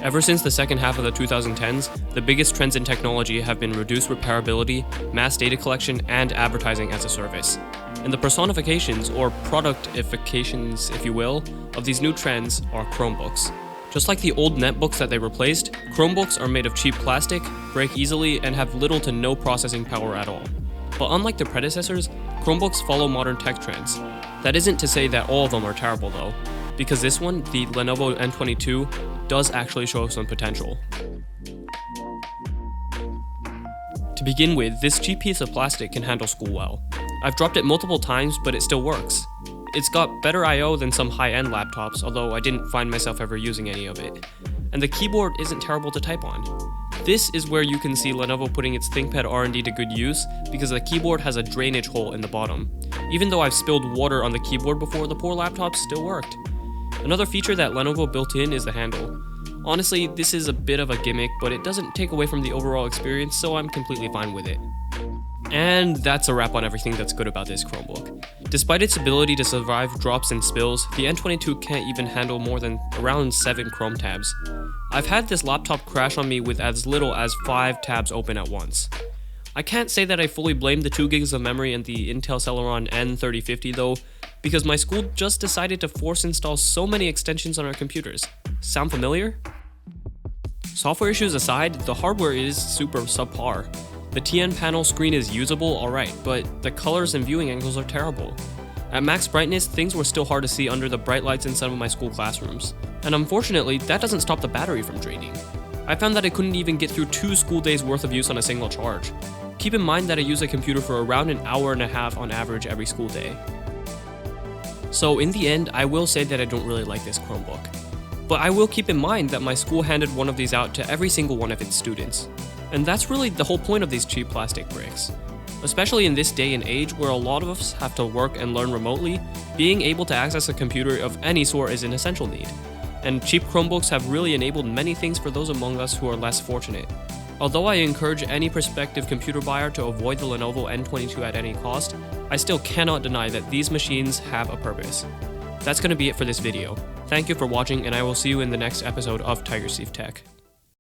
Ever since the second half of the 2010s, the biggest trends in technology have been reduced repairability, mass data collection, and advertising as a service. And the personifications, or productifications if you will, of these new trends are Chromebooks. Just like the old netbooks that they replaced, Chromebooks are made of cheap plastic, break easily, and have little to no processing power at all. But unlike their predecessors, Chromebooks follow modern tech trends. That isn't to say that all of them are terrible though, because this one, the Lenovo N22, does actually show some potential. To begin with, this cheap piece of plastic can handle school well. I've dropped it multiple times, but it still works. It's got better I/O than some high-end laptops, although I didn't find myself ever using any of it. And the keyboard isn't terrible to type on. This is where you can see Lenovo putting its ThinkPad R&D to good use, because the keyboard has a drainage hole in the bottom. Even though I've spilled water on the keyboard before, the poor laptop still worked. Another feature that Lenovo built in is the handle. Honestly, this is a bit of a gimmick, but it doesn't take away from the overall experience, so I'm completely fine with it. And that's a wrap on everything that's good about this Chromebook. Despite its ability to survive drops and spills, the N22 can't even handle more than around 7 Chrome tabs. I've had this laptop crash on me with as little as 5 tabs open at once. I can't say that I fully blame the 2 gigs of memory and the Intel Celeron N3050 though, because my school just decided to force install so many extensions on our computers. Sound familiar? Software issues aside, the hardware is super subpar. The TN panel screen is usable, alright, but the colors and viewing angles are terrible. At max brightness, things were still hard to see under the bright lights in some of my school classrooms. And unfortunately, that doesn't stop the battery from draining. I found that I couldn't even get through 2 school days worth of use on a single charge. Keep in mind that I use a computer for around an hour and a half on average every school day. So in the end, I will say that I don't really like this Chromebook. But I will keep in mind that my school handed one of these out to every single one of its students. And that's really the whole point of these cheap plastic bricks. Especially in this day and age where a lot of us have to work and learn remotely, being able to access a computer of any sort is an essential need. And cheap Chromebooks have really enabled many things for those among us who are less fortunate. Although I encourage any prospective computer buyer to avoid the Lenovo N22 at any cost, I still cannot deny that these machines have a purpose. That's going to be it for this video. Thank you for watching, and I will see you in the next episode of Tiger Thief Tech.